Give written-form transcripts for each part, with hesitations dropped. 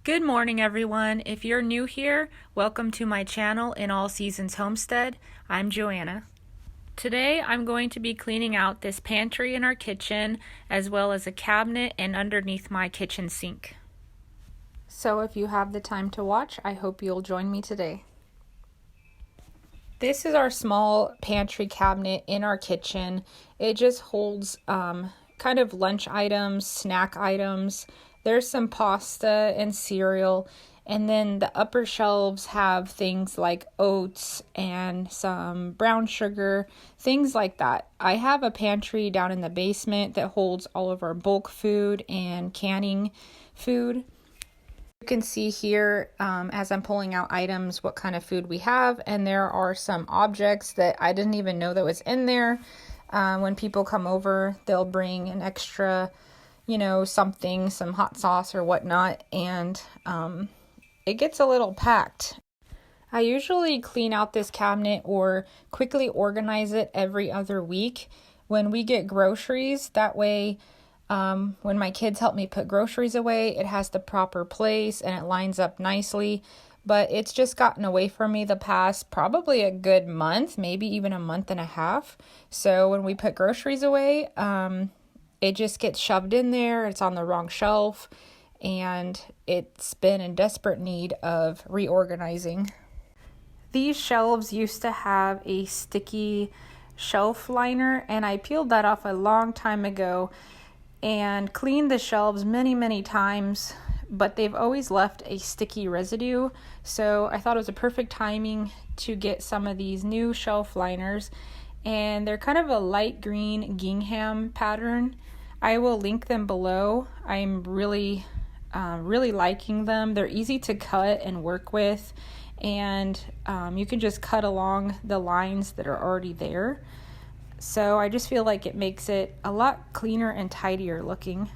Good morning, everyone. If you're new here, welcome to my channel, In All Seasons Homestead. I'm Joanna. Today, I'm going to be cleaning out this pantry in our kitchen, as well as a cabinet and underneath my kitchen sink. So if you have the time to watch, I hope you'll join me today. This is our small pantry cabinet in our kitchen. It just holds kind of lunch items, snack items. There's some pasta and cereal, and then the upper shelves have things like oats and some brown sugar, things like that. I have a pantry down in the basement that holds all of our bulk food and canning food. You can see here as I'm pulling out items what kind of food we have, and there are some objects that I didn't even know that was in there. When people come over, they'll bring an extra something, some hot sauce or whatnot, and it gets a little packed. I usually clean out this cabinet or quickly organize it every other week when we get groceries. That way, when my kids help me put groceries away, it has the proper place and it lines up nicely. But it's just gotten away from me the past probably a good month, maybe even a month and a half. So when we put groceries away, it just gets shoved in there, it's on the wrong shelf, and it's been in desperate need of reorganizing. These shelves used to have a sticky shelf liner, and I peeled that off a long time ago and cleaned the shelves many times, but they've always left a sticky residue. So I thought it was a perfect timing to get some of these new shelf liners, and they're kind of a light green gingham pattern. I will link them below. I'm really liking them. They're easy to cut and work with, and you can just cut along the lines that are already there. So I just feel like it makes it a lot cleaner and tidier looking.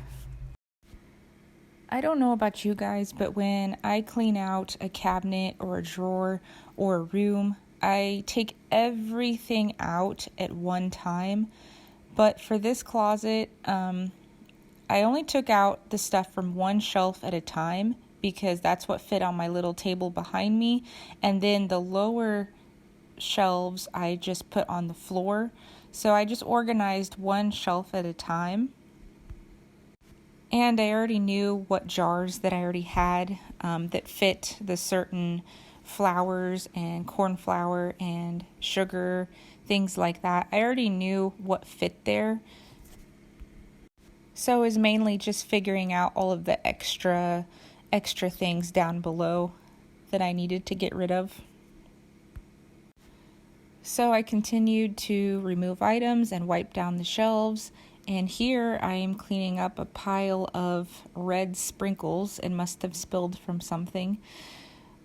I don't know about you guys, but when I clean out a cabinet or a drawer or a room, I take everything out at one time. But for this closet, I only took out the stuff from one shelf at a time because that's what fit on my little table behind me. And then the lower shelves I just put on the floor. So I just organized one shelf at a time. And I already knew what jars that I already had that fit the certain flours and corn flour and sugar, things like that. I already knew what fit there. So it was mainly just figuring out all of the extra things down below that I needed to get rid of. So I continued to remove items and wipe down the shelves. And here I am cleaning up a pile of red sprinkles. It must have spilled from something.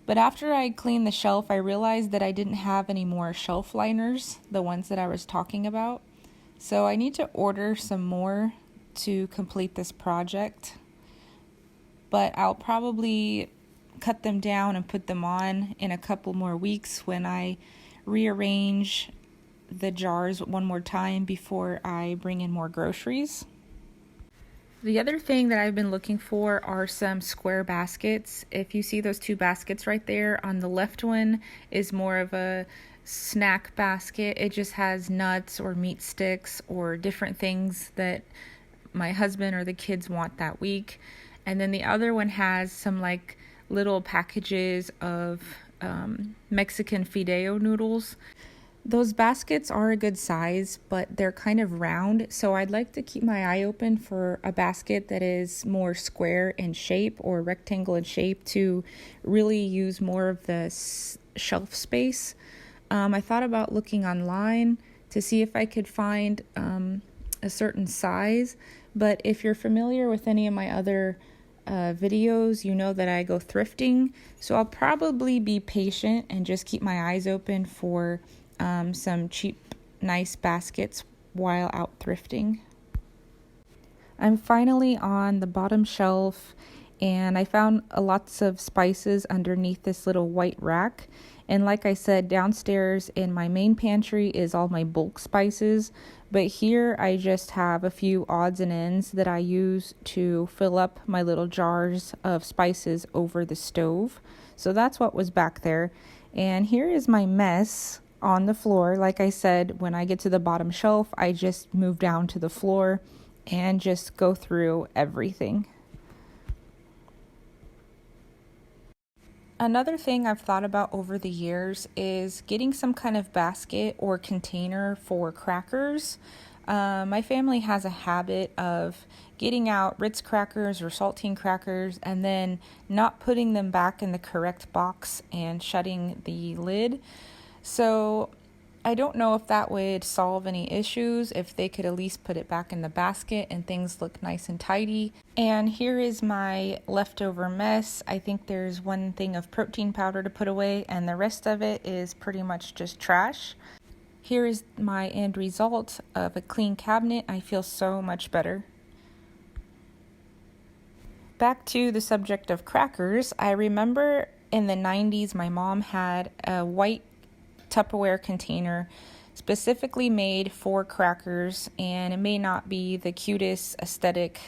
But after I cleaned the shelf, I realized that I didn't have any more shelf liners, the ones that I was talking about. So I need to order some more to complete this project. But I'll probably cut them down and put them on in a couple more weeks when I rearrange the jars one more time before I bring in more groceries. The other thing that I've been looking for are some square baskets. If you see those two baskets right there, on the left one is more of a snack basket. It just has nuts or meat sticks or different things that my husband or the kids want that week. And then the other one has some like little packages of Mexican fideo noodles. Those baskets are a good size, but they're kind of round, so I'd like to keep my eye open for a basket that is more square in shape or rectangle in shape to really use more of the shelf space. I thought about looking online to see if I could find a certain size, but if you're familiar with any of my other videos, you know that I go thrifting, so I'll probably be patient and just keep my eyes open for some cheap, nice baskets while out thrifting. I'm finally on the bottom shelf, and I found lots of spices underneath this little white rack, And like I said, downstairs in my main pantry is all my bulk spices, but here I just have a few odds and ends that I use to fill up my little jars of spices over the stove. So that's what was back there. And here is my mess on the floor. Like I said, when I get to the bottom shelf, I just move down to the floor and just go through everything. Another thing I've thought about over the years is getting some kind of basket or container for crackers. My family has a habit of getting out Ritz crackers or saltine crackers and then not putting them back in the correct box and shutting the lid. So I don't know if that would solve any issues, if they could at least put it back in the basket and things look nice and tidy. And here is my leftover mess. I think there's one thing of protein powder to put away and the rest of it is pretty much just trash. Here is my end result of a clean cabinet. I feel so much better. Back to the subject of crackers, I remember in the 90s my mom had a white Tupperware container specifically made for crackers, and it may not be the cutest aesthetic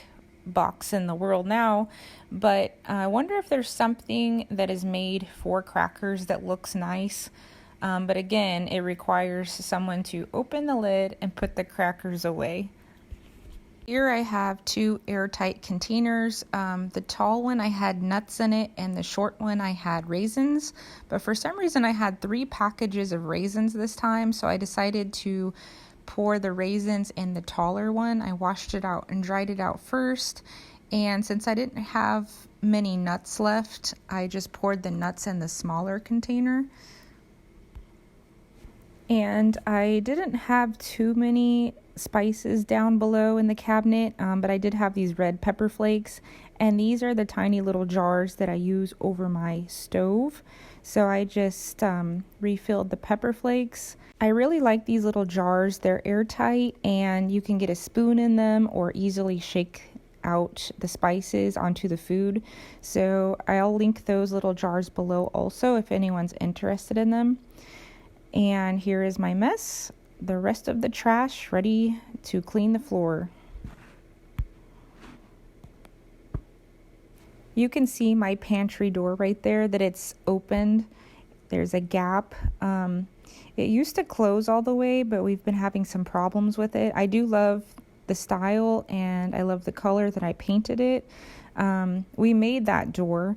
box in the world now, but I wonder if there's something that is made for crackers that looks nice. But again, it requires someone to open the lid and put the crackers away. Here I have two airtight containers. The tall one I had nuts in it and the short one I had raisins. But for some reason I had 3 packages of raisins this time, so I decided to pour the raisins in the taller one. I washed it out and dried it out first. And since I didn't have many nuts left, I just poured the nuts in the smaller container. And I didn't have too many spices down below in the cabinet, but I did have these red pepper flakes, and these are the tiny little jars that I use over my stove. So I just refilled the pepper flakes. I really like these little jars. They're airtight and you can get a spoon in them or easily shake out the spices onto the food. So I'll link those little jars below also if anyone's interested in them. And here is my mess. The rest of the trash ready to clean the floor. You can see my pantry door right there that it's opened. There's a gap. It used to close all the way, but we've been having some problems with it. I do love the style and I love the color that I painted it. We made that door.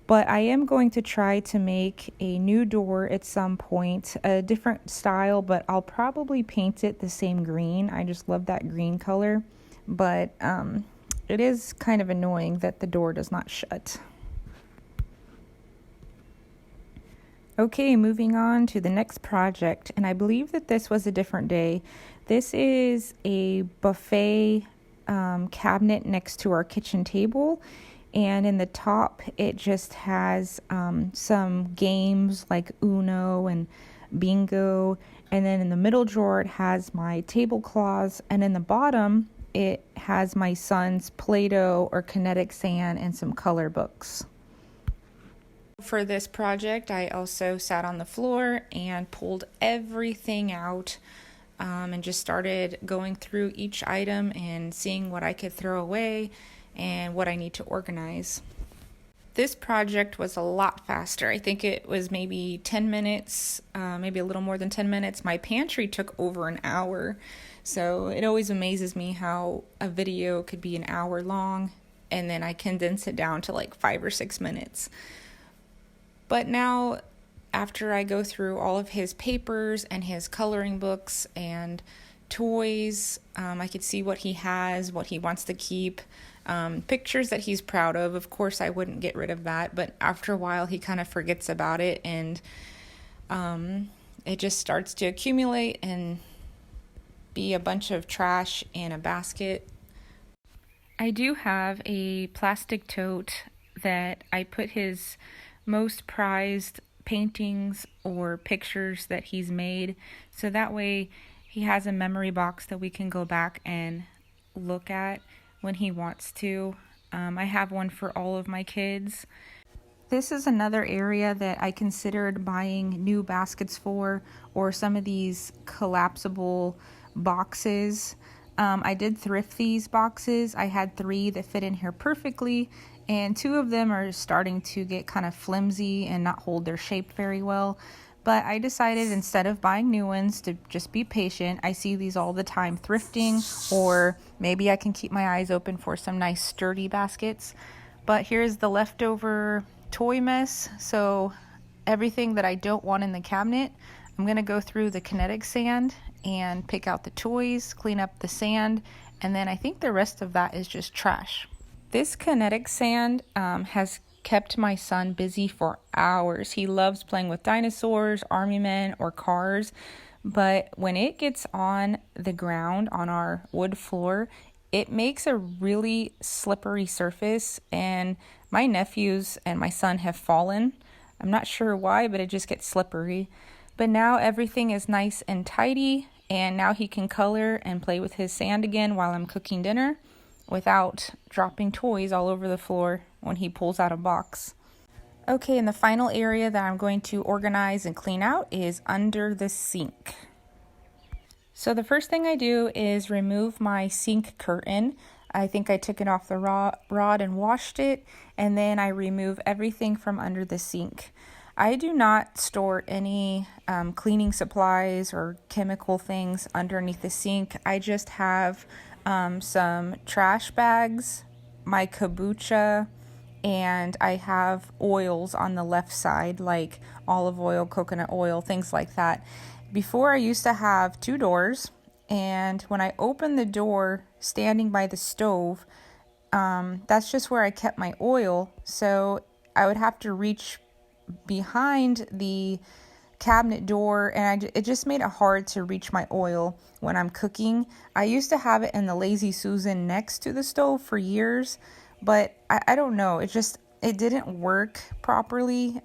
But I am going to try to make a new door at some point, a different style, but I'll probably paint it the same green. I just love that green color. But it is kind of annoying that the door does not shut. Okay, moving on to the next project, and I believe that this was a different day. This is a buffet cabinet next to our kitchen table. And in the top, it just has some games like Uno and Bingo. And then in the middle drawer, it has my tablecloths. And in the bottom, it has my son's Play-Doh or kinetic sand and some color books. For this project, I also sat on the floor and pulled everything out and just started going through each item and seeing what I could throw away and what I need to organize. This project was a lot faster. I think it was maybe 10 minutes, maybe a little more than 10 minutes. My pantry took over an hour. So it always amazes me how a video could be an hour long and then I condense it down to like 5 or 6 minutes. But now, after I go through all of his papers and his coloring books and toys, I could see what he has, what he wants to keep. Pictures that he's proud of. Of course, I wouldn't get rid of that, but after a while, he kind of forgets about it, and it just starts to accumulate and be a bunch of trash in a basket. I do have a plastic tote that I put his most prized paintings or pictures that he's made, so that way he has a memory box that we can go back and look at when he wants to. I have one for all of my kids. This is another area that I considered buying new baskets for, or some of these collapsible boxes. I did thrift these boxes. I had 3 that fit in here perfectly, and 2 of them are starting to get kind of flimsy and not hold their shape very well. But I decided, instead of buying new ones, to just be patient. I see these all the time thrifting, or maybe I can keep my eyes open for some nice sturdy baskets. But here's the leftover toy mess. So everything that I don't want in the cabinet, I'm going to go through the kinetic sand and pick out the toys, clean up the sand, and then I think the rest of that is just trash. This kinetic sand has kept my son busy for hours. He loves playing with dinosaurs, army men, or cars, but when it gets on the ground on our wood floor, it makes a really slippery surface, and my nephews and my son have fallen. I'm not sure why, but it just gets slippery. But now everything is nice and tidy, and now he can color and play with his sand again while I'm cooking dinner without dropping toys all over the floor when he pulls out a box. Okay, and the final area that I'm going to organize and clean out is under the sink. So the first thing I do is remove my sink curtain. I think I took it off the rod and washed it, and then I remove everything from under the sink. I do not store any cleaning supplies or chemical things underneath the sink. I just have some trash bags, my kombucha, and I have oils on the left side, like olive oil, coconut oil, things like that. Before, I used to have 2 doors, and when I opened the door standing by the stove, that's just where I kept my oil. So I would have to reach behind the cabinet door, and it just made it hard to reach my oil when I'm cooking. I used to have it in the Lazy Susan next to the stove for years, but I don't know, it didn't work properly.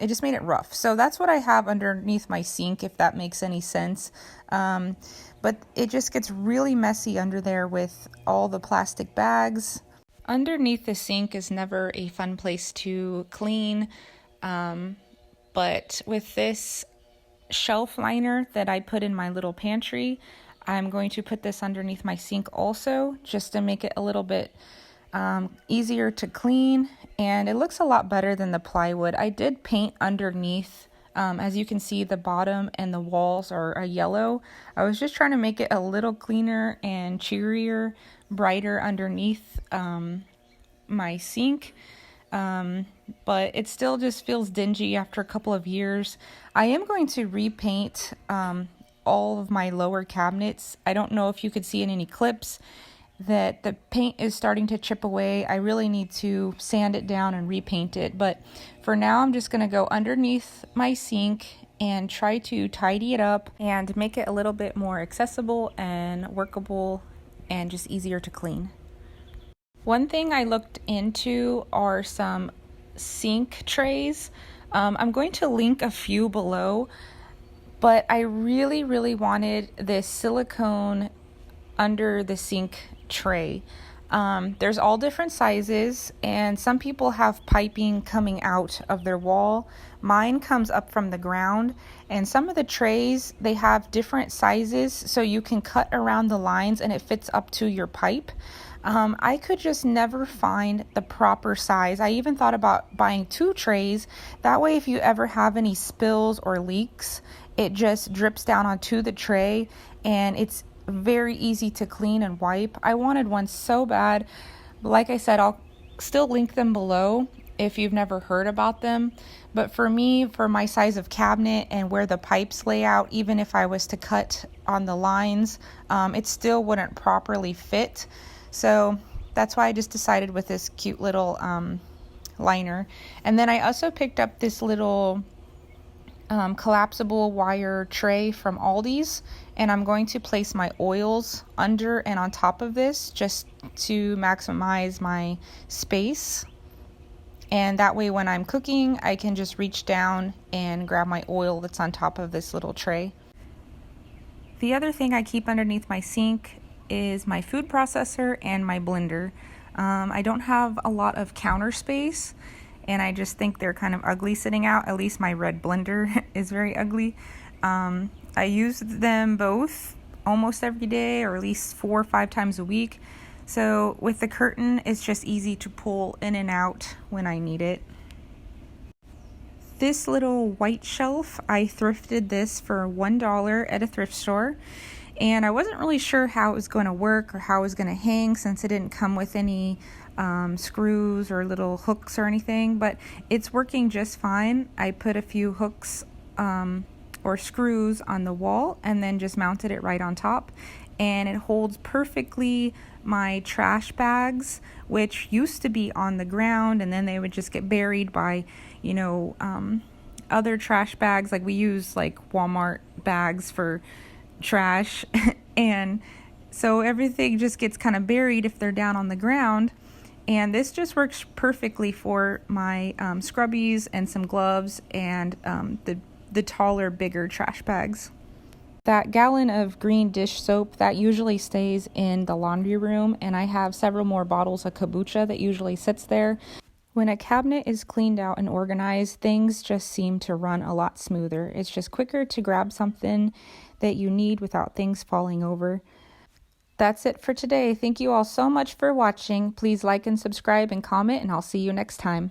It just made it rough. So that's what I have underneath my sink, if that makes any sense. But it just gets really messy under there with all the plastic bags. Underneath the sink is never a fun place to clean. But with this shelf liner that I put in my little pantry, I'm going to put this underneath my sink also, just to make it a little bit easier to clean, and it looks a lot better than the plywood. I did paint underneath. As you can see, the bottom and the walls are a yellow. I was just trying to make it a little cleaner and cheerier, brighter underneath my sink. But it still just feels dingy after a couple of years. I am going to repaint all of my lower cabinets. I don't know if you could see in any clips that the paint is starting to chip away. I really need to sand it down and repaint it, but for now I'm just going to go underneath my sink and try to tidy it up and make it a little bit more accessible and workable and just easier to clean. One thing I looked into are some sink trays. I'm going to link a few below, but I really wanted this silicone under the sink tray. There's all different sizes, and some people have piping coming out of their wall. Mine comes up from the ground, and some of the trays, they have different sizes, so you can cut around the lines and it fits up to your pipe. I could just never find the proper size. I even thought about buying 2 trays. That way, if you ever have any spills or leaks, it just drips down onto the tray, and it's very easy to clean and wipe. I wanted one so bad. Like I said, I'll still link them below if you've never heard about them. But for me, for my size of cabinet and where the pipes lay out, even if I was to cut on the lines, it still wouldn't properly fit. So that's why I just decided with this cute little liner. And then I also picked up this little collapsible wire tray from Aldi's, and I'm going to place my oils under and on top of this just to maximize my space, and that way when I'm cooking I can just reach down and grab my oil that's on top of this little tray. The other thing I keep underneath my sink is my food processor and my blender. I don't have a lot of counter space, and I just think they're kind of ugly sitting out. At least my red blender is very ugly. I use them both almost every day, or at least 4 or 5 times a week. So with the curtain, it's just easy to pull in and out when I need it. This little white shelf, I thrifted this for $1 at a thrift store. And I wasn't really sure how it was going to work or how it was going to hang, since it didn't come with any screws or little hooks or anything, but it's working just fine. I put a few hooks or screws on the wall and then just mounted it right on top, and it holds perfectly my trash bags, which used to be on the ground, and then they would just get buried by, other trash bags. Like, we use like Walmart bags for trash and so everything just gets kind of buried if they're down on the ground, and this just works perfectly for my scrubbies and some gloves and the taller, bigger trash bags. That gallon of green dish soap, that usually stays in the laundry room, and I have several more bottles of kombucha that usually sits there. When a cabinet is cleaned out and organized, things just seem to run a lot smoother. It's just quicker to grab something that you need without things falling over. That's it for today. Thank you all so much for watching. Please like and subscribe and comment, and I'll see you next time.